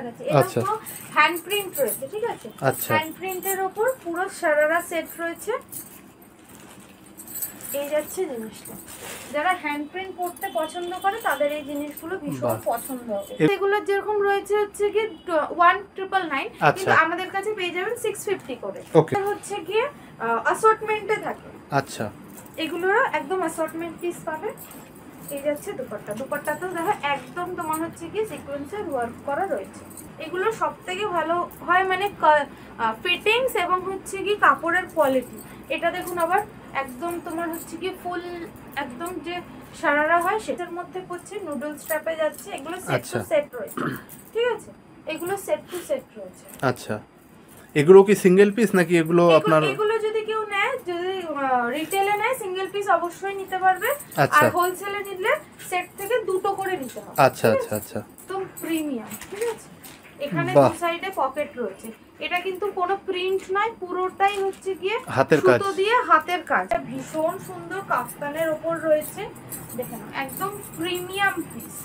দেখাচ্ছি। এটা পুরো হ্যান্ড প্রিন্ট রয়েছে, ঠিক আছে? হ্যান্ড প্রিন্টের উপর পুরো সারারা সেট রয়েছে। এই যাচ্ছে জিনিসটা, যারা হ্যান্ড প্রিন্ট পড়তে পছন্দ করে তাদের এই জিনিসগুলো ভীষণ পছন্দ হবে। এগুলো যেরকম রয়েছে হচ্ছে কি 1999, কিন্তু আমাদের কাছে পেয়ে যাবেন 650 করে। এটা হচ্ছে কি অ্যাসর্টমেন্টে থাকে। আচ্ছা, এগুলোর একদম অ্যাসর্টমেন্ট পিস পাবে। এই যাচ্ছে দুপাট্টা, দুপাট্টাতেও দেখো একদম তোমার হচ্ছে কি সিকোয়েন্সের ওয়ার্ক করা রয়েছে। এগুলো সবথেকে ভালো হয় মানে ফিটিংস এবং হচ্ছে কি কাপড়ের কোয়ালিটি। এটা দেখুন আবার একদম তোমার হচ্ছে কি ফুল একদম যে সারারা হয় সেটার মধ্যে পড়ছে, নুডলস স্ট্র্যাপে যাচ্ছে। এগুলো সেট টু সেট রয়েছে, ঠিক আছে? এগুলো সেট টু সেট রয়েছে। আচ্ছা, এগুলো কি সিঙ্গেল পিস নাকি এগুলো আপনার? এগুলো যদি কেউ নেয়, যদি রিটেলে নেয় সিঙ্গেল পিস অবশ্যই নিতে পারবে, আর হোলসেলে নিলে সেট থেকে দুটো করে নিতে হবে। আচ্ছা আচ্ছা আচ্ছা, একদম প্রিমিয়াম, ঠিক আছে? এখানে দু সাইডে পকেট রয়েছে। এটা কিন্তু কোনো প্রিন্ট নয়, পুরোটাই হচ্ছে গিয়ে হাতের কাজ, সুতো দিয়ে হাতের কাজ। ভীষণ সুন্দর কাফতানের উপর রয়েছে, দেখেন একদম প্রিমিয়াম পিস,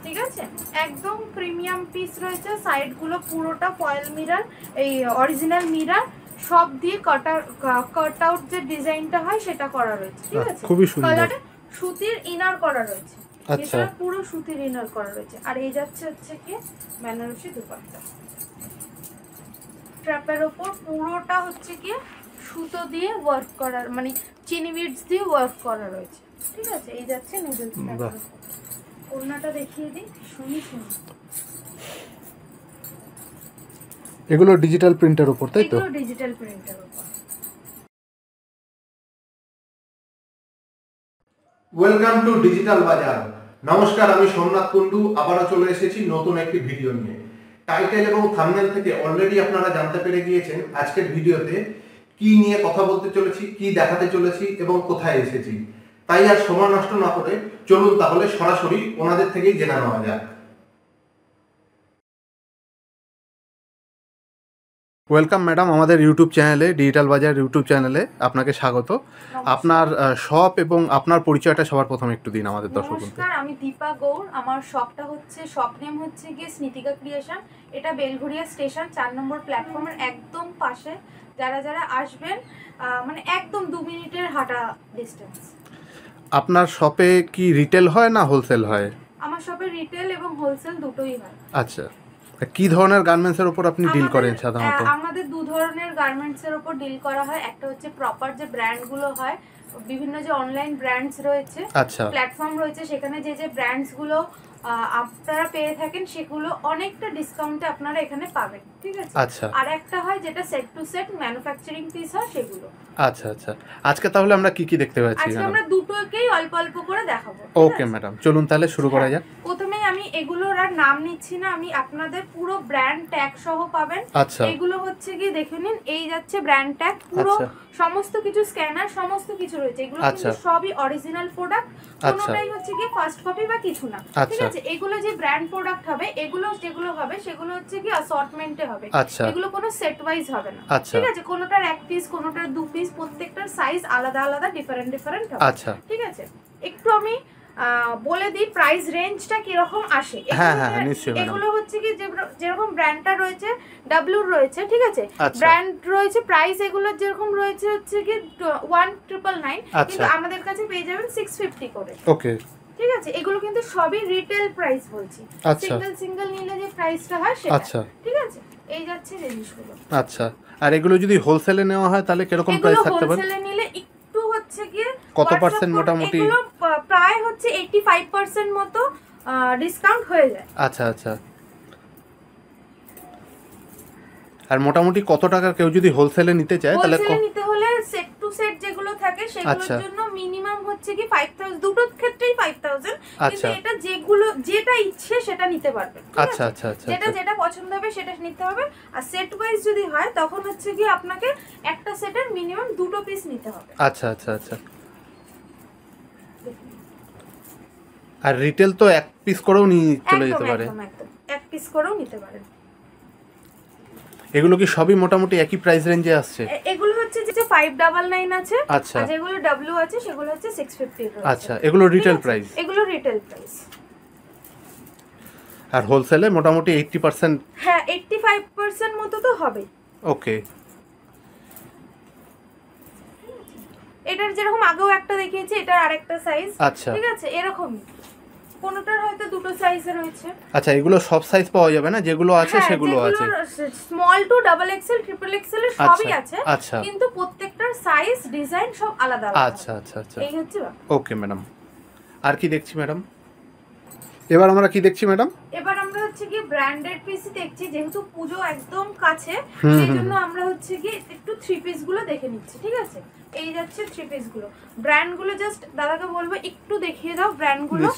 ঠিক আছে? একদম প্রিমিয়াম পিস রয়েছে। সাইড গুলো পুরোটা ফয়েল মিরর, এই অরিজিনাল মিরর সব দিয়ে কাট আউট যে ডিজাইনটা হয় সেটা করা রয়েছে, ঠিক আছে? খুবই সুন্দর। সুতির ইনার করা রয়েছে, আচ্ছা, পুরো সুতির ইনার করা রয়েছে। আর এই যাচ্ছে হচ্ছে কি বেনারসি দুপাট্টা, ট্র্যাপের উপর পুরোটা হচ্ছে কি সুতো দিয়ে ওয়ার্ক করা, মানে চিনি বিডস দিয়ে ওয়ার্ক করা রয়েছে, ঠিক আছে? এই যাচ্ছে নুডলস ট্র্যাপের উপর। ওড়নাটা দেখিয়ে দিই, সুন্দর। এগুলো ডিজিটাল প্রিন্টের উপর, তাই তো? এগুলো ডিজিটাল প্রিন্টের উপর। ওয়েলকাম টু ডিজিটাল বাজার। নমস্কার, আমি সোমনাথ কুন্ডু আবারও চলে এসেছি নতুন একটি ভিডিও নিয়ে। টাইটেল এবং থাম্বনেল থেকে অলরেডি আপনারা জানতে পেরে গিয়েছেন আজকের ভিডিওতে কি নিয়ে কথা বলতে চলেছি, কি দেখাতে চলেছি এবং কোথায় এসেছি। তাই আর সময় নষ্ট না করে চলুন তাহলে সরাসরি ওনাদের থেকেই জেনে নেওয়া যাক। ওয়েলকাম ম্যাডাম, আমাদের ইউটিউব চ্যানেলে, ডিজিটাল বাজার ইউটিউব চ্যানেলে আপনাকে স্বাগত। আপনার শপ এবং আপনার পরিচয়টা সবার প্রথমে একটু দিন আমাদের দর্শকদের। নমস্কার, আমি দীপা গৌর। আমার শপটা হচ্ছে, শপ নেম হচ্ছে গিয়ে স্নিতিকা ক্রিয়েশন। এটা বেলঘড়িয়া স্টেশন 4 নম্বর প্ল্যাটফর্মের একদম পাশে। যারা যারা আসবেন মানে একদম 2 মিনিটের হাঁটা ডিস্টেন্স। আপনার শপে কি রিটেল হয় না হোলসেল হয়? আমার শপে রিটেল এবং হোলসেল দুটোই হয়। আচ্ছা, কি ধরনের গার্মেন্টসের উপর আপনি ডিল করেন সাধারণত? আমাদের দু ধরনের গার্মেন্টসের উপর ডিল করা হয়। একটা হচ্ছে প্রপার যে ব্র্যান্ডগুলো হয়, বিভিন্ন যে অনলাইন ব্র্যান্ডস রয়েছে, আচ্ছা, প্ল্যাটফর্ম রয়েছে, সেখানে যে যে ব্র্যান্ডসগুলো আপনারা পেয়ে থাকেন সেগুলো অনেকটা ডিসকাউন্টে আপনারা এখানে পাবেন, ঠিক আছে? আচ্ছা, আর একটা হয় যেটা set to set manufacturing piece হয় সেগুলো। আচ্ছা আচ্ছা, আজকে তাহলে আমরা কি কি দেখতে পাচ্ছি? আজকে আমরা দুটোকেই অল্প অল্প করে দেখাবো। ওকে ম্যাডাম, চলুন তাহলে শুরু করা যাক। প্রথমে আমি এগুলোর আর নাম নিচ্ছি না, আমি আপনাদের পুরো ব্র্যান্ড ট্যাগ সহ পাবেন। আচ্ছা, এগুলো হচ্ছে কি দেখে নিন, এই যাচ্ছে ব্র্যান্ড ট্যাগ, পুরো সমস্ত কিছু স্ক্যানার সমস্ত কিছু রয়েছে। এগুলো কিন্তু সবই অরিজিনাল প্রোডাক্ট, কোনোটাই হচ্ছে কি ফার্স্ট কপি বা কিছু না, ঠিক আছে? এগুলো যে ব্র্যান্ড প্রোডাক্ট হবে, এগুলো যেগুলো হবে সেগুলো হচ্ছে কি অ্যাসর্টমেন্টে হবে। এগুলো কোনো সেট ওয়াইজ হবে না, ঠিক আছে? কোনোটার এক পিস, কোনোটার দু পিস, প্রত্যেকটার সাইজ আলাদা আলাদা, ডিফারেন্ট ডিফারেন্ট হবে, আচ্ছা, ঠিক আছে? একটু আমি বলে দিই প্রাইস রেঞ্জটা কি রকম আসে। হ্যাঁ হ্যাঁ নিশ্চয়ই। এগুলো হচ্ছে কি যেরকম ব্র্যান্ডটা রয়েছে, ডাব্লিউর রয়েছে, ঠিক আছে? ব্র্যান্ড রয়েছে, প্রাইস এগুলো যেরকম রয়েছে হচ্ছে কি 1999, কিন্তু আমাদের কাছে পেয়ে যাবেন 650 করে। ওকে, ঠিক আছে? এগুলো কিন্তু সবই রিটেল প্রাইস বলছি, সিঙ্গেল সিঙ্গেল নিলে যে প্রাইসটা হয় সেটা, আচ্ছা, ঠিক আছে? এই যাচ্ছে জিনিসগুলো। আচ্ছা, আর এগুলো যদি হোলসেলে নেওয়া হয় তাহলে কিরকম প্রাইস থাকতে পারে? হোলসেলে নিলে একটু হচ্ছে কি কত পার্সেন্ট মোটামুটি? এগুলো প্রায় হচ্ছে 85% মতো ডিসকাউন্ট হয়ে যায়। আচ্ছা আচ্ছা, আর মোটামুটি কত টাকা কেউ যদি হোলসেলে নিতে চায় তাহলে? হোলসেলে নিতে হলে সেট টু সেট যেগুলো থাকে সেগুলোর জন্য মিনিমাম হচ্ছে কি 5000, দুটো ক্ষেত্রেই 5000, কিন্তু এটা যেগুলো যেটা ইচ্ছে সেটা নিতে পারবেন। আচ্ছা আচ্ছা আচ্ছা, যেটা যেটা পছন্দ হবে সেটা নিতে হবে। আর সেট ওয়াইজ যদি হয় তখন হচ্ছে কি আপনাকে একটা সেটের মিনিমাম দুটো পিস নিতে হবে। আচ্ছা আচ্ছা আচ্ছা, আর রিটেল তো এক পিস করেও নিয়ে চলে যেতে পারে? একদম এক পিস করেও নিতে পারেন। এগুলো কি সবই মোটামুটি একই প্রাইস রেঞ্জে আসছে? এগুলো হচ্ছে যে 599 আছে, আচ্ছা, আর যেগুলো ডাব্লিউ আছে সেগুলো হচ্ছে 650 আছে। আচ্ছা, এগুলো রিটেল প্রাইস? এগুলো রিটেল প্রাইস। আর হোলসেলে মোটামুটি 80%? হ্যাঁ 85% মতো তো হবে। ওকে। এটার যেরকম আগেও একটা দেখিয়েছি, এটার আরেকটা সাইজ। আচ্ছা ঠিক আছে, এরকমই কোনটার হয়তো দুটো সাইজে রয়েছে। আচ্ছা, এগুলো সব সাইজ পাওয়া যাবে না? যেগুলো আছে সেগুলো আছে? Small to double XL triple Excel এর সবই আছে। আচ্ছা, কিন্তু প্রত্যেকটার সাইজ ডিজাইন সব আলাদা আলাদা। আচ্ছা আচ্ছা আচ্ছা, এই হচ্ছে। Okay madam. আর কি দেখছি ম্যাডাম? এবার আমরা কি দেখছি ম্যাডাম? এবার আমরা হচ্ছে কি ব্র্যান্ডেড পিস দেখছি, যেহেতু পুজো একদম কাছে, সেই জন্য আমরা হচ্ছে কি একটু থ্রি পিস গুলো দেখে নিচ্ছি। ঠিক আছে, এই যাচ্ছে থ্রি পিস গুলো। ব্র্যান্ড গুলো জাস্ট দাদাকে বলবো একটু দেখিয়ে দাও ব্র্যান্ড গুলো।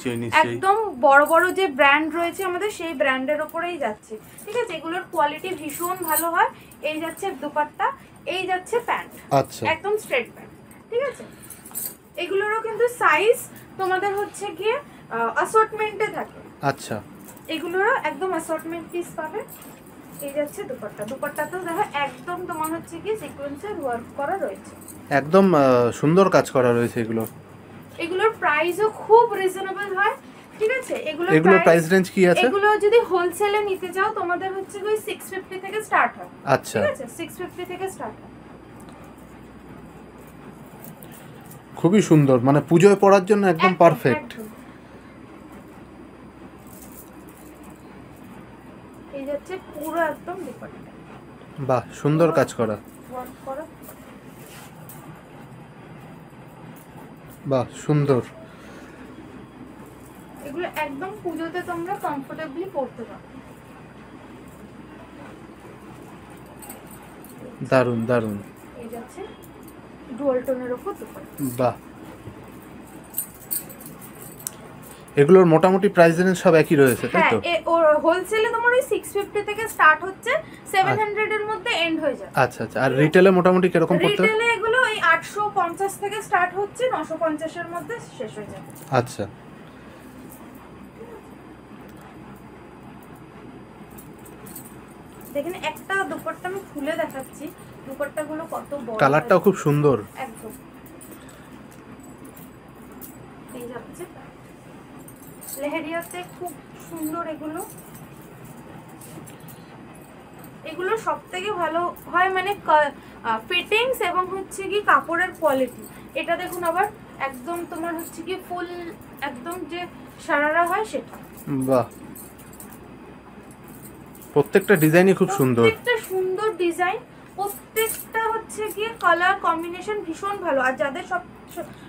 একদম বড় বড় যে ব্র্যান্ড রয়েছে আমাদের, সেই ব্র্যান্ডের উপরেই যাচ্ছে। ঠিক আছে, এগুলোর কোয়ালিটি ভীষণ ভালো হয়। এই যাচ্ছে দুপাট্টা, এই যাচ্ছে প্যান্ট। আচ্ছা, একদম স্ট্রেট প্যান্ট। ঠিক আছে, এগুলোরও কিন্তু সাইজ তোমাদের হচ্ছে গিয়ে অ্যাসর্টমেন্টে থাকে। আচ্ছা, এগুলোরও একদম অ্যাসর্টমেন্ট পিস পাবে। এই যাচ্ছে দুপাট্টা, দুপাট্টাতেও দেখো একদম তোমার হচ্ছে কি সিকোয়েন্সের ওয়ার্ক করা রয়েছে, একদম সুন্দর কাজ করা রয়েছে এগুলো। এগুলোর প্রাইসও খুব রিজনেবল হয়। ঠিক আছে, এগুলোর প্রাইস রেঞ্জ কি আছে? এগুলো যদি হোলসেলে নিতে যাও তোমাদের হচ্ছে ওই 650 থেকে স্টার্ট হয়। আচ্ছা, ঠিক আছে, 650 থেকে স্টার্ট হয়। খুবই সুন্দর, মানে পুজোয় পরার জন্য একদম পারফেক্ট। এই যাচ্ছে পুরো একদম দুপাট্টা। বাহ, সুন্দর কাজ করা। ওয়ার্ক করা। বাহ, সুন্দর। এগুলো একদম পুজোতে তোমরা কমফোর্টেবলি পরতে পারো। দারুন দারুন। এই যাচ্ছে ডুয়াল টোনের উপর দুপাট্টা। বাহ, এগুলোর মোটামুটি প্রাইস রেঞ্জ সব একই রয়েছে, তাই তো? হ্যাঁ, ওর হোলসেলে তোমার ওই 650 থেকে স্টার্ট হচ্ছে, 700 এর মধ্যে এন্ড হয়ে যায়। আচ্ছা আচ্ছা, আর রিটেলে মোটামুটি কিরকম পড়তে? রিটেলে এগুলো ওই 850 থেকে স্টার্ট হচ্ছে, 950 এর মধ্যে শেষ হয়ে যায়। আচ্ছা, দেখেন একটা দুপাট্টা আমি খুলে দেখাচ্ছি, দুপাট্টাগুলো কত বড়, কালারটাও খুব সুন্দর। একদম। এই যাচ্ছে লেহেরিয়াতে খুব সুন্দর এগুলো। এগুলো সবথেকে ভালো হয় মানে ফিটিংস এবং হচ্ছে কি কাপড়ের কোয়ালিটি। এটা দেখুন আবার একদম তোমার হচ্ছে কি ফুল একদম যে সারারা হয় সেটা। বাহ, প্রত্যেকটা ডিজাইনই খুব সুন্দর। প্রত্যেকটা সুন্দর ডিজাইন, প্রত্যেকটা হচ্ছে গিয়ে কালার কম্বিনেশন ভীষণ ভালো। আর যাদের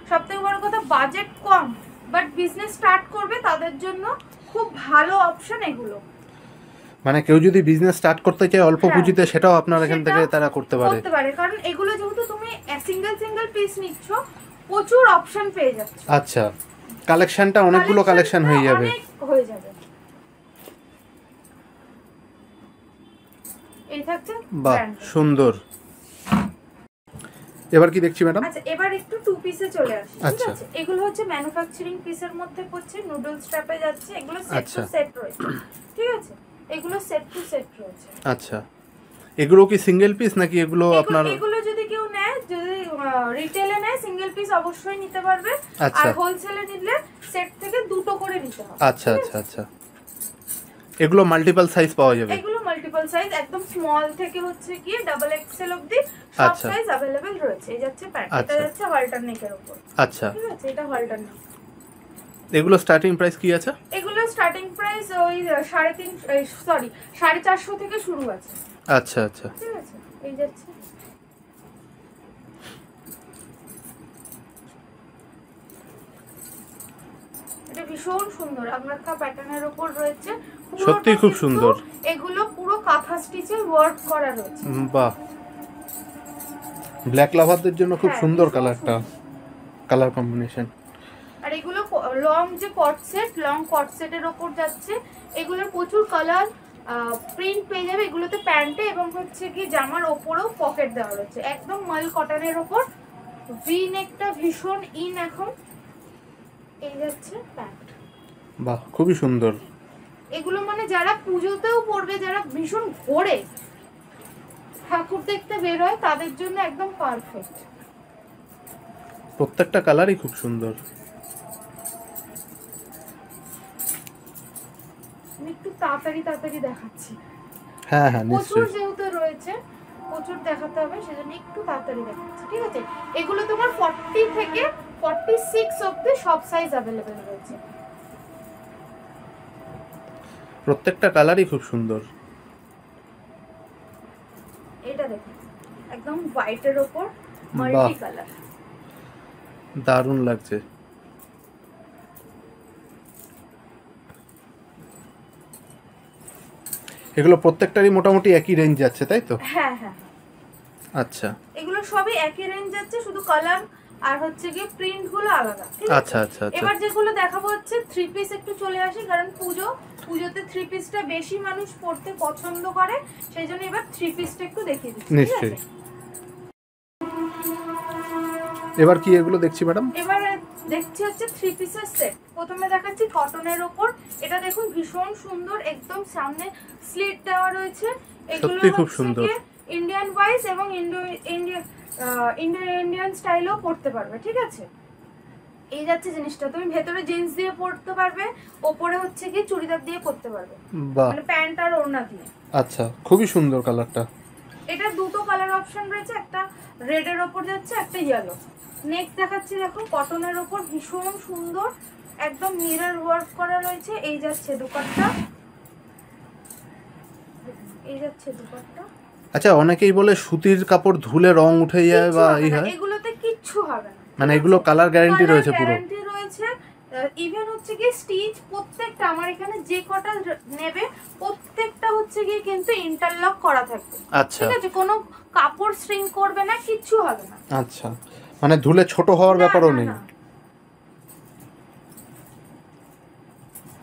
সবথেকে বড় কথা budget com but business start করবে, তাদের জন্য খুব ভালো অপশন এগুলো। মানে কেউ যদি বিজনেস স্টার্ট করতে চায় অল্প পুঁজিতে, সেটাও আপনার এখান থেকে তারা করতে পারে। কারণ এগুলো যেহেতু তুমি সিঙ্গেল পিস নিচ্ছ, প্রচুর অপশন পেয়ে যাচ্ছ। আচ্ছা, কালেকশনটা অনেকগুলো কালেকশন হয়ে যাবে। এই থাকছে। বাহ, সুন্দর। এবার কি দেখছি ম্যাডাম? আচ্ছা, এবার একটু টু পিসে চলে আসি। ঠিক আচ্ছা, আছে, এগুলো হচ্ছে ম্যানুফ্যাকচারিং পিসের মধ্যে পড়ছে, নুডল স্ট্র্যাপে যাচ্ছে। এগুলো সেট টু সেট রয়েছে। ঠিক আছে, এগুলো সেট টু সেট রয়েছে। আচ্ছা, এগুলো কি সিঙ্গেল পিস নাকি এগুলো আপনার? এগুলো যদি কেউ নেয়, যদি রিটেলে নেয় সিঙ্গেল পিস অবশ্যই নিতে পারবে। আর হোলসেলে নিলে সেট থেকে দুটো করে নিতে হবে। আচ্ছা আচ্ছা আচ্ছা, এগুলো মাল্টিপল সাইজ পাওয়া যাবে? এগুলো মাল্টিপল সাইজ, একদম স্মল থেকে হচ্ছে কি ডাবল এক্সেল অবধি সব সাইজ अवेलेबल রয়েছে। এই যাচ্ছে প্যান্ট, এটা যাচ্ছে হলটার নেকের উপর। আচ্ছা, ঠিক আছে, এটা হলটার নেক। এগুলো স্টার্টিং প্রাইস কি আছে? এগুলো স্টার্টিং প্রাইস ওই 450 থেকে শুরু আছে। আচ্ছা আচ্ছা, ঠিক আছে, এই যাচ্ছে। এটা ভীষণ সুন্দর আগ্রাকা প্যাটার্নের উপর রয়েছে, সত্যি খুব সুন্দর। এগুলো পুরো কাঁথা স্টিচের ওয়ার্ক করা রয়েছে। বাহ, ব্ল্যাক লাভারদের জন্য খুব সুন্দর কালারটা, কালার কম্বিনেশন। আর এগুলো লং যে কট সেট, লং কট সেটের উপর যাচ্ছে। এগুলোর প্রচুর কালার প্রিন্ট পেয়ে যাবে এগুলোতে, প্যান্টে এবং হচ্ছে কি জামার ওপরেও পকেট দেওয়া রয়েছে। একদম মাল কটনের উপর, ভি নেকটা ভীষণ ইন এখন। এই যাচ্ছে প্যান্ট। বাহ, খুবই সুন্দর। এগুলো মানে যারা পুজোতেও পরবে, যারা ভীষণ ঘোরে ঠাকুর দেখতে বের হয়, তাদের জন্য একদম পারফেক্ট। প্রত্যেকটা কালারই খুব সুন্দর। আমি একটু তাড়াতাড়ি দেখাচ্ছি। হ্যাঁ হ্যাঁ প্রচুর নিশ্চয়ই। যেহেতু রয়েছে, প্রচুর দেখাতে হবে, সেজন্য একটু তাড়াতাড়ি দেখাচ্ছি, ঠিক আছে? এগুলো তোমার 40 থেকে 46 অবধি সব সাইজ अवेलेबल রয়েছে। প্রত্যেকটা কালারই খুব সুন্দর। এটা দেখো একদম হোয়াইটের উপর মাল্টি কালার, দারুণ লাগছে। এগুলো প্রত্যেকটারই মোটামুটি একই রেঞ্জ যাচ্ছে, তাই তো? হ্যাঁ হ্যাঁ আচ্ছা এগুলো সবই একই রেঞ্জ যাচ্ছে, শুধু কালার আর হচ্ছে কি প্রিন্ট গুলো আলাদা, ঠিক আছে? আচ্ছা আচ্ছা আচ্ছা। এবার যেগুলো দেখাবো হচ্ছে 3 পিস, একটু চলে আসি, কারণ পুজোতে 3 পিসটা বেশি মানুষ পড়তে পছন্দ করে, সেইজন্য এবার 3 পিসটা একটু দেখিয়ে দিচ্ছি, ঠিক আছে? নিশ্চয়ই। এবার কি এগুলো দেখছি ম্যাডাম? এবার দেখছি হচ্ছে 3 পিসের সেট। প্রথমে দেখাচ্ছি কটনের উপর, এটা দেখুন ভীষণ সুন্দর, একদম সামনে স্লিট দেওয়া রয়েছে। এগুলো সত্যি খুব সুন্দর। ইন্ডিয়ান ওয়াইজ এবং ইন্ডিয়ান স্টাইলও পড়তে পারবে, ঠিক আছে? এই যাচ্ছে জিনিসটা, তুমি ভেতরে জিন্স দিয়ে পড়তে পারবে, ওপরে হচ্ছে কি চুড়িদার দিয়ে পড়তে পারবে, বাহ, মানে প্যান্ট আর ওড়না দিয়ে। আচ্ছা খুবই সুন্দর কালারটা। এটা দুটো কালার অপশন রয়েছে, একটা রেড এর উপর যাচ্ছে, একটা ইয়েলো। নেক্সট দেখাচ্ছি, দেখো কটনের উপর ভীষণ সুন্দর, একদম মিরর ওয়ার্ক করা রয়েছে। এই যাচ্ছে দুপাট্টা, এই যাচ্ছে দুপাট্টা। আচ্ছা, অনেকেই বলে সুতির কাপড় ধুলে রং উঠে যায় বা এই হয়, এগুলোতে কিচ্ছু হবে না, মানে এগুলো কালার গ্যারান্টি রয়েছে পুরো? গ্যারান্টি রয়েছে। ইভেন হচ্ছে কি স্টিচ প্রত্যেকটা আমার এখানে যে কটা নেবে প্রত্যেকটা হচ্ছে কি কিন্তু ইন্টারলক করা থাকবে, আচ্ছা ঠিক আছে? কোনো কাপড় শ্রিঙ্ক করবে না, কিচ্ছু হবে না। আচ্ছা, মানে ধুলে ছোট হওয়ার ব্যাপারও নেই।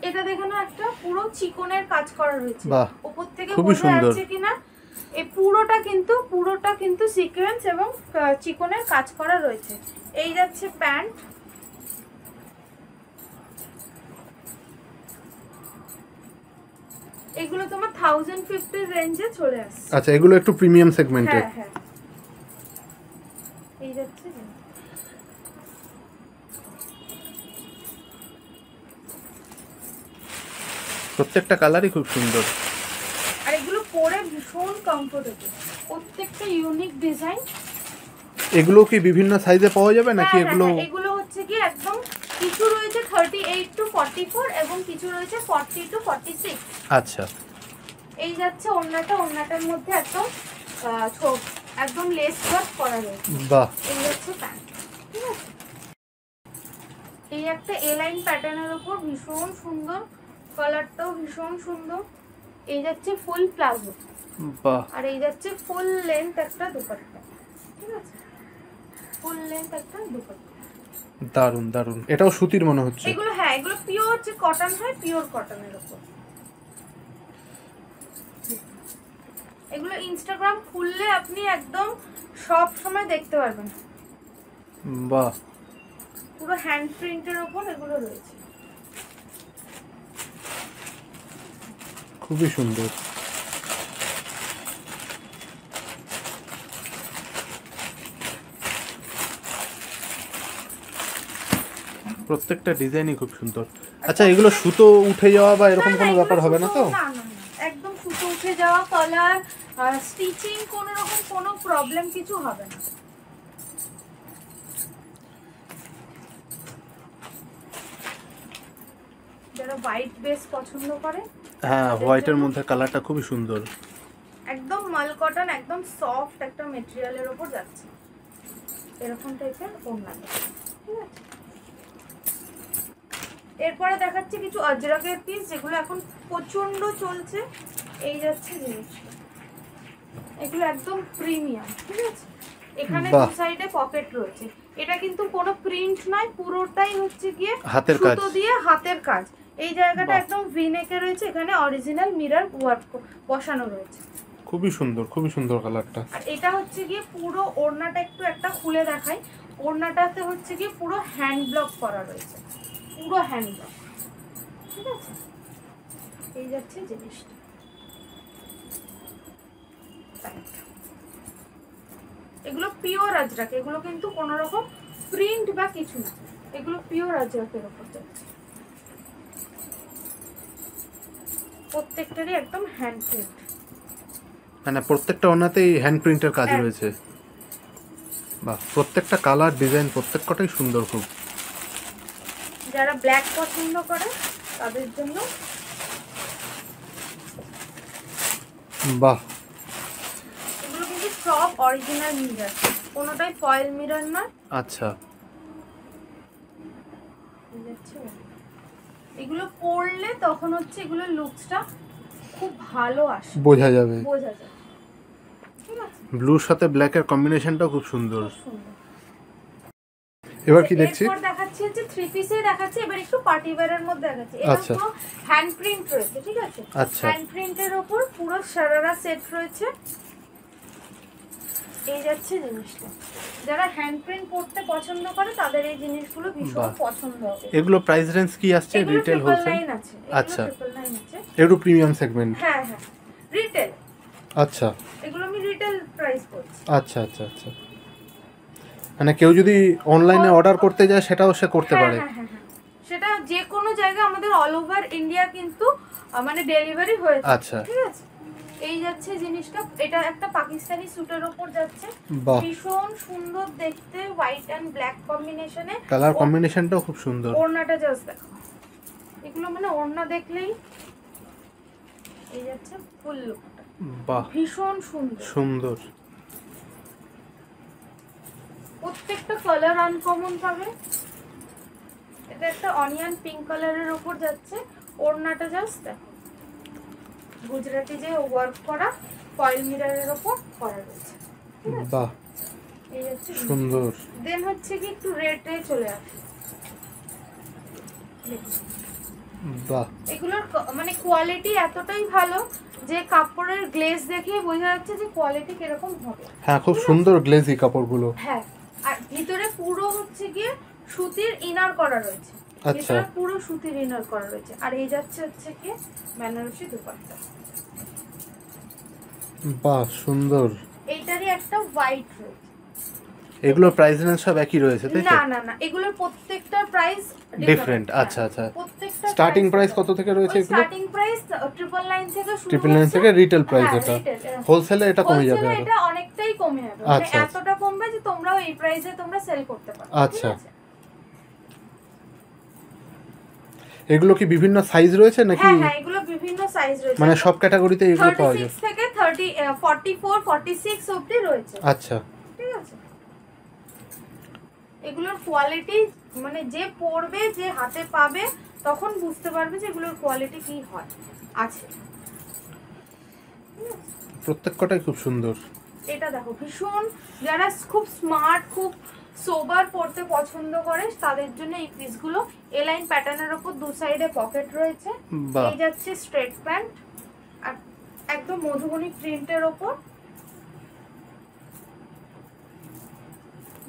এটা দেখো না, একটা পুরো চিকনের কাজ করা রয়েছে, বাহ, উপর থেকে খুবই বোঝা সুন্দর। যাচ্ছে কিনা। এই পুরোটা কিন্তু সিকোয়েন্স এবং চিকনের কাজ করা রয়েছে। এই যাচ্ছে প্যান্ট, এগুলো তোমার 1050 রেঞ্জে চলে আসছে। আচ্ছা, এগুলো একটু প্রিমিয়াম সেগমেন্টে। হ্যাঁ হ্যাঁ এই যাচ্ছে, প্রত্যেকটা কালারই খুব সুন্দর। আর এগুলো পরে ভীষণ কমফোর্টেবল, প্রত্যেকটা ইউনিক ডিজাইন। এগুলো কি বিভিন্ন সাইজে পাওয়া যাবে নাকি হ্যাঁ, এগুলো? এগুলো হচ্ছে কি একদম কিছু রয়েছে 38 টু 44 এবং কিছু রয়েছে 40 টু 46। আচ্ছা, এই যাচ্ছে ওড়নাটার মধ্যে একদম একদম লেস ওয়ার্ক করা রয়েছে। বাহ, এই যাচ্ছে প্যান্ট, ঠিক আছে? এই একটা এ লাইন প্যাটার্নের উপর ভীষণ সুন্দর, কালারটাও ভীষণ সুন্দর। এই যাচ্ছে ফুল প্লাজো, বাহ, আর এই যাচ্ছে ফুল লেন্থ একটা দুপাট্টা, ঠিক আছে? ফুল লেন্থ একটা দুপাট্টা, দারুন দারুন। এটাও সুতির মনে হচ্ছে। এগুলো হ্যাঁ, এগুলো পিওর যে কটন হয়, পিওর কটনের উপর। এগুলো ইনস্টাগ্রাম খুললে আপনি একদম সব সময় দেখতে পারবেন। বাহ, পুরো হ্যান্ড প্রিন্টের উপর এগুলো রয়েছে। খুবই সুন্দর। প্রত্যেকটা ডিজাইনই খুব সুন্দর। আচ্ছা, এগুলো সুতো উঠে যাওয়া বা এরকম কোনো ব্যাপার হবে না তো? না না, একদম সুতো উঠে যাওয়া, কালার স্টিচিং কোনো রকম কোনো প্রবলেম কিছু হবে না। যারা হোয়াইট বেস পছন্দ করে, হ্যাঁ, হোয়াইটের মধ্যে কালারটা খুবই সুন্দর। একদম মাল কটন, একদম সফট একটা মেটেরিয়ালের উপর যাচ্ছে, এরকম টাইপের ওড়না, ঠিক আছে? এরপরে দেখাচ্ছি কিছু আজরাকের পিস, যেগুলো এখন প্রচন্ড চলছে। এই যাচ্ছে জিনিসটা, এগুলো একদম প্রিমিয়াম, ঠিক আছে? এখানে দু সাইডে পকেট রয়েছে। এটা কিন্তু কোনো প্রিন্ট নয়, পুরোটাই হচ্ছে গিয়ে হাতের কাজ, সুতো দিয়ে হাতের কাজ। এই জায়গাটা একদম ভি নেকে রয়েছে, এখানে অরিজিনাল মিরর ওয়ার্ক বসানো রয়েছে। খুবই সুন্দর, খুবই সুন্দর কালারটা। আর এটা হচ্ছে গিয়ে পুরো ওড়নাটা একটু একটা খুলে দেখাই। ওড়নাটাতে হচ্ছে গিয়ে পুরো হ্যান্ড ব্লক করা রয়েছে, পুরো হ্যান্ড ব্লক, ঠিক আছে? এই যাচ্ছে জিনিসটা, এগুলো পিওর আজরাক, এগুলো কিন্তু কোনো রকম প্রিন্ট বা কিছু না, এগুলো পিওর আজরাকের উপর যাচ্ছে। প্রত্যেকটারই একদম হ্যান্ড প্রিন্ট, মানে প্রত্যেকটা ওনাতেই হ্যান্ড প্রিন্টের কাজ রয়েছে। বাহ, প্রত্যেকটা কালার ডিজাইন প্রত্যেকটাই সুন্দর খুব। যারা ব্ল্যাক পছন্দ করে তাদের জন্য। বাহ, এগুলো কিন্তু সব অরিজিনাল মিরর, কোনোটাই ফয়েল মিরর না। আচ্ছা, এগুলো পরলে তখন হচ্ছে এগুলোর লুকসটা খুব ভালো আসে, বোঝা যাবে। ঠিক আছে। ব্লুর সাথে ব্ল্যাকের কম্বিনেশনটাও খুব সুন্দর। এবার কি দেখছি? এরপর দেখাচ্ছি হচ্ছে থ্রি পিসে দেখাচ্ছি, এবার একটু পার্টি ওয়্যারের মধ্যে দেখাচ্ছি। এটা পুরো হ্যান্ড প্রিন্ট রয়েছে, ঠিক আছে। হ্যান্ড প্রিন্টের উপর পুরো সারারা সেট রয়েছে। এই যাচ্ছে জিনিসটা, যারা হ্যান্ড প্রিন্ট পড়তে পছন্দ করে তাদের এই জিনিসগুলো ভীষণ পছন্দ হবে। এগুলো প্রাইস রেঞ্জ কি আসছে? Retail, wholesale? আচ্ছা, একটু প্রিমিয়াম সেগমেন্ট। হ্যাঁ হ্যাঁ, রিটেল। আচ্ছা, এগুলো আমি রিটেল প্রাইস বলছি। আচ্ছা আচ্ছা আচ্ছা, মানে কেউ যদি অনলাইনে অর্ডার করতে যায় সেটাও সে করতে পারে? হ্যাঁ, সেটা যে কোনো জায়গায় আমাদের অল ওভার ইন্ডিয়া কিন্তু মানে ডেলিভারি হয়েছে। আচ্ছা, ঠিক আছে। এই যাচ্ছে জিনিসটা, এটা একটা পাকিস্তানি স্যুটের উপর যাচ্ছে, ভীষণ সুন্দর দেখতে, হোয়াইট এন্ড ব্ল্যাক কম্বিনেশনে। কালার কম্বিনেশনটাও খুব সুন্দর। ওড়নাটা জাস্ট দেখো, এগুলো মানে ওড়না দেখলেই এই যাচ্ছে ফুল লুকটা। বাহ, ভীষণ সুন্দর। প্রত্যেকটা কালার আনকমন পাবে। এটা একটা অনিয়ন পিঙ্ক কালারের উপর যাচ্ছে, ওড়নাটা জাস্ট দেখো, গুজরাটি যে ওয়ার্ক করা ফয়েল মিররের উপর করা রয়েছে। বাহ, এই হচ্ছে সুন্দর। দেন হচ্ছে কি একটু রেটে চলে আসে। বাহ, এগুলোর মানে কোয়ালিটি এতটাই ভালো যে কাপড়ের গ্লেজ দেখে বোঝা যাচ্ছে যে কোয়ালিটি কিরকম হবে। হ্যাঁ, খুব সুন্দর গ্লেজি কাপড়গুলো। হ্যাঁ, আর ভিতরে পুরো হচ্ছে গিয়ে সুতির ইনার করা রয়েছে। আচ্ছা, ভিতরে পুরো সুতির ইনার করা রয়েছে। আর এই যাচ্ছে হচ্ছে কি বেনারসি দুপাট্টা। বাহ, সুন্দর। এইটারই একটা হোয়াইট রয়েছে। এগুলো প্রাইস রেঞ্জ সব একই রয়েছে তাই তো? না, এগুলোর প্রত্যেকটা প্রাইস ডিফারেন্ট। আচ্ছা আচ্ছা, প্রত্যেকটা স্টার্টিং প্রাইস কত থেকে রয়েছে এগুলো? স্টার্টিং প্রাইস 999 থেকে শুরু। 999 থেকে রিটেল প্রাইস এটা। হোলসেলে এটা কমে যাবে আরো? এটা অনেকটাই কমে যাবে, মানে এতটা কমবে যে তোমরাও এই প্রাইসে তোমরা সেল করতে পারো। আচ্ছা, এগুলো কি বিভিন্ন সাইজ রয়েছে নাকি? হ্যাঁ, এগুলো বিভিন্ন সাইজ রয়েছে, মানে সব ক্যাটাগরিতে এগুলো পাওয়া যায়? 36 থেকে 44 46 অবধি রয়েছে। আচ্ছা, ঠিক আছে। এগুলোর কোয়ালিটি মানে যে পরবে, যে হাতে পাবে, তখন বুঝতে পারবে যে এগুলোর কোয়ালিটি কি হয় আছে। প্রত্যেকটাই খুব সুন্দর। এটা দেখো, ভীষণ যারা খুব স্মার্ট, খুব সোবার পড়তে পছন্দ করে তাদের জন্য এই পিসগুলো। এলাইন প্যাটার্নের উপর দু সাইডে পকেট রয়েছে। এই যাচ্ছে স্ট্রেট প্যান্ট, আর একদম মধুবনী প্রিন্টের উপর,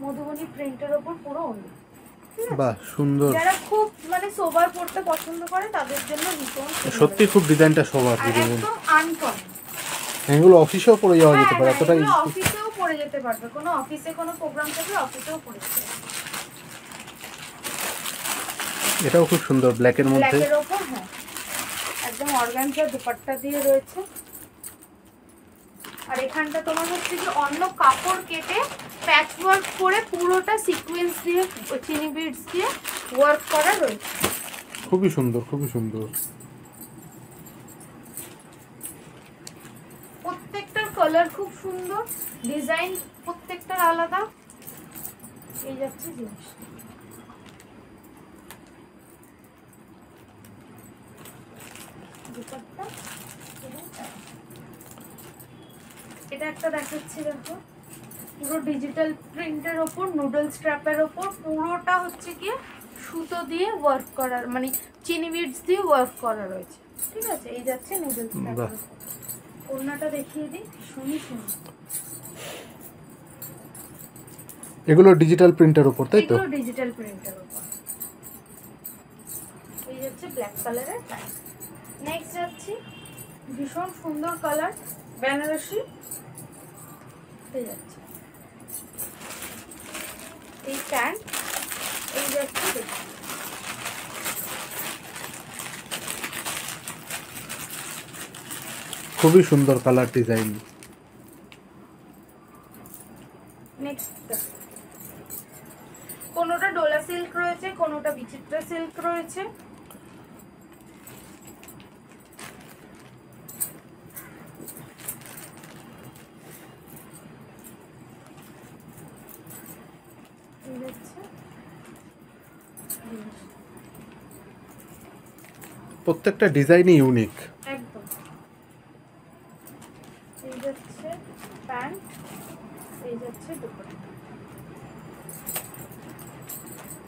মধুবনী প্রিন্টের উপর পুরো ওড়না। বাহ, সুন্দর। যারা খুব মানে সোবার পড়তে পছন্দ করে তাদের জন্য ভীষণ সত্যি খুব ডিজাইনটা সোবার। একদম আনকমন। এগুলো অফিসেও পরে যাওয়া যেতে পারে, এতটাই অফিসেও পরে যেতে পারবে, কোনো অফিসে কোনো প্রোগ্রাম থাকলে অফিসেও পরে যেতে পারবে। এটাও খুব সুন্দর ব্ল্যাকের মধ্যে। ব্ল্যাকের উপর, হ্যাঁ, একদম অর্গানজা দুপাট্টা দিয়ে রয়েছে। আর এখানটা তোমার হচ্ছে কি অন্য কাপড় কেটে প্যাচ ওয়ার্ক করে পুরোটা সিকোয়েন্স দিয়ে চিনি বিডস দিয়ে ওয়ার্ক করা রয়েছে। খুবই সুন্দর, খুবই সুন্দর। প্রত্যেকটার কালার খুব সুন্দর, ডিজাইন প্রত্যেকটার আলাদা। এই যাচ্ছে জিনিস, এটা একটা দেখাচ্ছি দেখো, পুরো ডিজিটাল প্রিন্টের ওপর নুডল স্ট্র্যাপের ওপর পুরোটা হচ্ছে কি সুতো দিয়ে ওয়ার্ক করার, মানে চিনি বিডস দিয়ে ওয়ার্ক করা রয়েছে। ঠিক আছে। এই যাচ্ছে নুডল স্ট্র্যাপের ওপর। ওড়নাটা দেখিয়ে দিই, শুনি। এগুলো ডিজিটাল প্রিন্টের উপর তাই তো? এগুলো ডিজিটাল প্রিন্টের উপর। এই যাচ্ছে ব্ল্যাক কালারের প্যান্ট। নেক্সট যাচ্ছি ভীষণ সুন্দর কালার বেনারসি। এই যাচ্ছে এই প্যান্ট। এই যাচ্ছে খুবই সুন্দর কালার ডিজাইন। নেক্সট কোনোটা ডোলা সিল্ক রয়েছে, কোনোটা বিচিত্রা সিল্ক রয়েছে। প্রত্যেকটা ডিজাইনই ইউনিক। একদম। এই যাচ্ছে প্যান্ট, এই যাচ্ছে দুপাট্টা।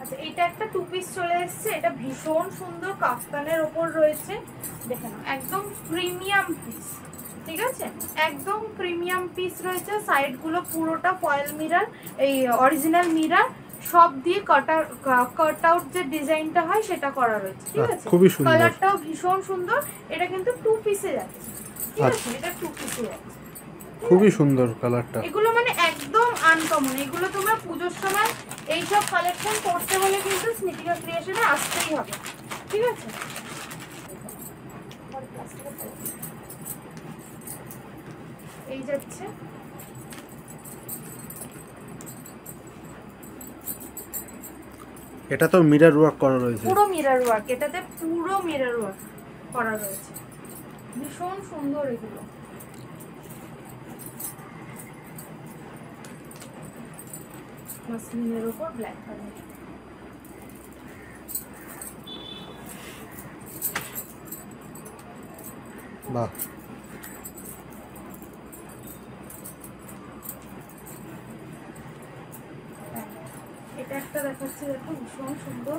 আচ্ছা, এটা একটা টু পিস চলে এসেছে, এটা ভীষণ সুন্দর কাফতানের ওপর রয়েছে। দেখে নাও, একদম প্রিমিয়াম পিস, ঠিক আছে, একদম প্রিমিয়াম পিস রয়েছে। সাইডগুলো পুরোটা ফয়েল মিরর, এই অরিজিনাল মিরর সব দিয়ে কাট আউট যে ডিজাইনটা হয় সেটা করা রয়েছে, ঠিক আছে। খুবই সুন্দর, কালারটাও ভীষণ সুন্দর। এটা কিন্তু টু পিসে যাচ্ছে, ঠিক আছে, এটা টু পিসে যাচ্ছে। খুবই সুন্দর কালারটা। এগুলো মানে একদম আনকমন। এগুলো তোমরা পূজোর সময় এইসব কালেকশন করতে হলে কিন্তু স্নিতিকা ক্রিয়েশনে আসতেই হবে, ঠিক আছে। এই যাচ্ছে এটা তো মিরর ওয়ার্ক করা রয়েছে, পুরো মিরর ওয়ার্ক, এটাতে পুরো মিরর ওয়ার্ক করা রয়েছে, ভীষণ সুন্দর এগুলো। মাসলিনের উপর ব্ল্যাক কালার। বাহ, এটা একটা দেখাচ্ছি, দেখো ভীষণ সুন্দর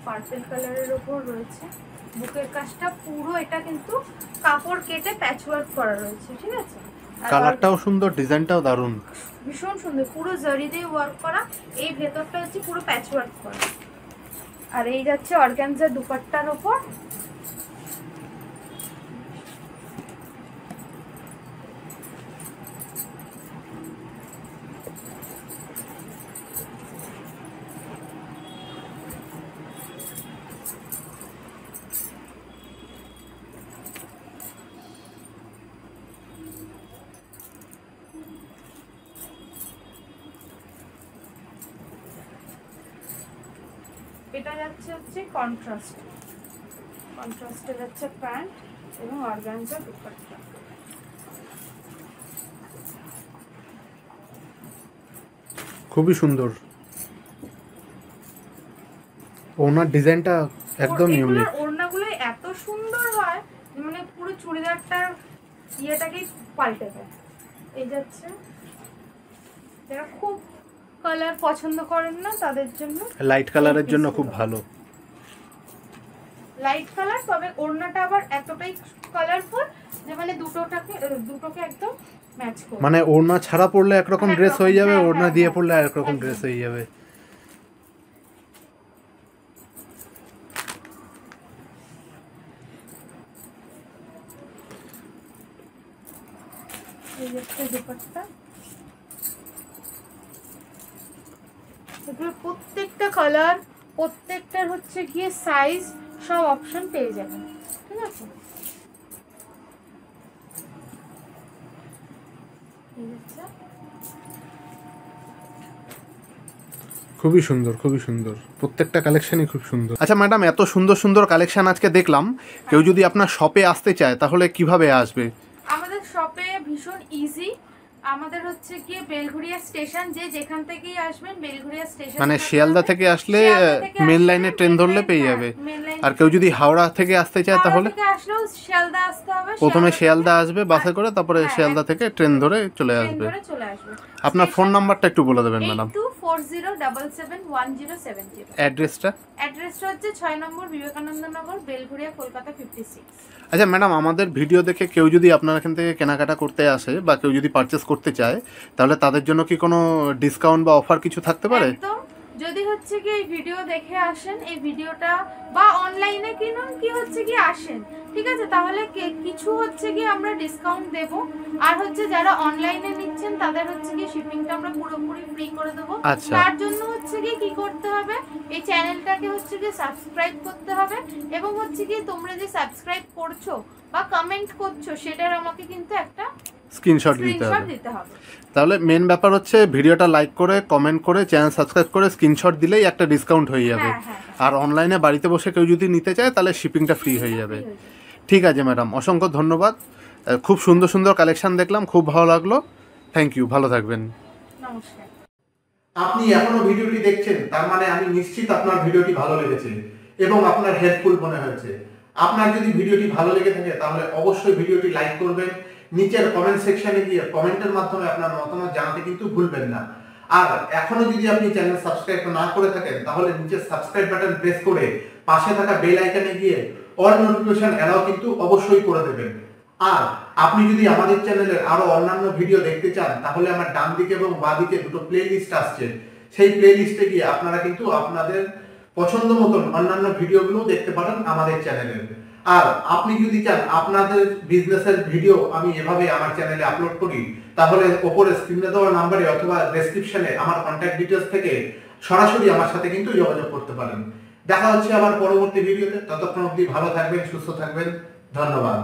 পার্পল কালারের উপর রয়েছে। বুকের কাজটা পুরো এটা কিন্তু কাপড় কেটে প্যাচওয়ার্ক করা রয়েছে, ঠিক আছে। কালারটাও সুন্দর, ডিজাইনটাও দারুণ, ভীষণ সুন্দর, পুরো জরি দিয়ে ওয়ার্ক করা। এই ভেতরটা হচ্ছে পুরো প্যাচওয়ার্ক করা। আর এই যাচ্ছে অর্গানজা দুপাট্টার উপর। এটা যাচ্ছে হচ্ছে কন্ট্রাস্টে যাচ্ছে প্যান্ট এবং অর্গানজা দুপাট্টা। খুবই সুন্দর। ওনার ডিজাইনটা একদম ইউনিক। ওড়নাগুলো এত সুন্দর হয় মানে পুরো চুড়িদারটার ইয়েটাকেই পাল্টে দেয়। এই যাচ্ছে, যারা খুব কালার পছন্দ করেন না তাদের জন্য, লাইট কালারের জন্য খুব ভালো। লাইট কালার, তবে ওড়নাটা আবার এতটাই কালারফুল যে মানে দুটোকে একদম ম্যাচ করে। মানে ওড়না ছাড়া পরলে একরকম ড্রেস হয়ে যাবে, ওড়না দিয়ে পরলে আরেক রকম ড্রেস হয়ে যাবে। এই একটা দুপাট্টা। এগুলো প্রত্যেকটা কালার, প্রত্যেকটার হচ্ছে গিয়ে সাইজ সব অপশন পেয়ে যাবেন, ঠিক আছে। খুবই সুন্দর, খুবই সুন্দর, প্রত্যেকটা কালেকশনই খুব সুন্দর। আচ্ছা ম্যাডাম, এত সুন্দর সুন্দর কালেকশন আজকে দেখলাম, কেউ যদি আপনার শপে আসতে চায় তাহলে কিভাবে আসবে? আমাদের শপে ভীষণ ইজি। আমাদের হচ্ছে গিয়ে বেলঘড়িয়া স্টেশন, যেখান থেকেই আসবেন বেলঘড়িয়া স্টেশন, মানে শিয়ালদা থেকে আসলে মেন লাইনে ট্রেন ধরলে পেয়ে যাবে। আর কেউ যদি হাওড়া থেকে আসতে চায় তাহলে আসলেও শিয়ালদা আসতে হবে। প্রথমে শিয়ালদা আসবে বাসে করে, তারপরে শিয়ালদা থেকে ট্রেন ধরে চলে আসবে। আপনার ফোন নাম্বারটা একটু বলে দেবেন ম্যাডাম। 8240771070। অ্যাড্রেসটা হচ্ছে 6 নম্বর বিবেকানন্দ নগর, বেলঘড়িয়া, কলকাতা 56। আচ্ছা ম্যাডাম, আমাদের ভিডিও দেখে কেউ যদি আপনার এখান থেকে কেনাকাটা করতে আসে বা কেউ যদি পারচেস করতে চায় তাহলে তাদের জন্য কি কোনো ডিসকাউন্ট বা অফার কিছু থাকতে পারে? একদম। যদি হচ্ছে কি এই ভিডিও দেখে আসেন, এই ভিডিওটা বা অনলাইনে কিনুন, কি হচ্ছে কি আসেন, ঠিক আছে, তাহলে কিছু হচ্ছে কি আমরা ডিসকাউন্ট দেব। আর হচ্ছে যারা অনলাইনে নিচ্ছেন তাদের হচ্ছে কি শিপিংটা আমরা পুরোপুরি ফ্রি করে দেব। তার জন্য হচ্ছে কি করতে হবে, এই চ্যানেলটাকে হচ্ছে কি সাবস্ক্রাইব করতে হবে। এবং হচ্ছে কি তোমরা যে সাবস্ক্রাইব করছো বা কমেন্ট করছো সেটার আমাকে কিন্তু একটা স্ক্রিনশট দিতে হবে। তাহলে মেন ব্যাপার হচ্ছে ভিডিওটা লাইক করে, কমেন্ট করে, চ্যানেল সাবস্ক্রাইব করে স্ক্রিনশট দিলেই একটা ডিসকাউন্ট হয়ে যাবে। আর অনলাইনে বাড়িতে বসে কেউ যদি নিতে চায় তাহলে শিপিংটা ফ্রি হয়ে যাবে। ঠিক আছে ম্যাডাম, অসংখ্য ধন্যবাদ। খুব সুন্দর সুন্দর কালেকশন দেখলাম, খুব ভালো লাগলো। থ্যাংক ইউ, ভালো থাকবেন। নমস্কার। আপনি এখনো ভিডিওটি দেখছেন, তার মানে আমি নিশ্চিত আপনার ভিডিওটি ভালো লেগেছে এবং আপনার হেল্পফুল মনে হয়েছে। আপনার যদি ভিডিওটি ভালো লেগে থাকে তাহলে অবশ্যই ভিডিওটি লাইক করবেন। নিচের কমেন্ট সেকশনে গিয়ে কমেন্টের মাধ্যমে আপনার মতামত জানাতে কিন্তু ভুলবেন না। আর এখনো যদি আপনি চ্যানেল সাবস্ক্রাইব না করে থাকেন তাহলে নিচে সাবস্ক্রাইব বাটন প্রেস করে পাশে থাকা বেল আইকনে গিয়ে অল নোটিফিকেশন এলাও কিন্তু অবশ্যই করে দেবেন। আর আপনি যদি আমাদের চ্যানেলের আরো অন্যান্য ভিডিও দেখতে চান তাহলে আমার ডান দিকে এবং বাঁ দিকে দুটো প্লে লিস্ট আসছে, সেই প্লে লিস্টে গিয়ে আপনারা কিন্তু আপনাদের পছন্দ মতন অন্যান্য ভিডিওগুলো দেখতে পারেন আমাদের চ্যানেলে। আর আপনি যদি চান আপনাদের বিজনেসের ভিডিও আমি এভাবে আমার চ্যানেলে আপলোড করি তাহলে ওপরে স্ক্রিনে দেওয়া নাম্বারে অথবা ডেসক্রিপশনে আমার কন্ট্যাক্ট ডিটেইলস থেকে সরাসরি আমার সাথে কিন্তু যোগাযোগ করতে পারেন। দেখা হচ্ছে আবার পরবর্তী ভিডিওতে। ততক্ষণ অবধি ভালো থাকবেন, সুস্থ থাকবেন। ধন্যবাদ।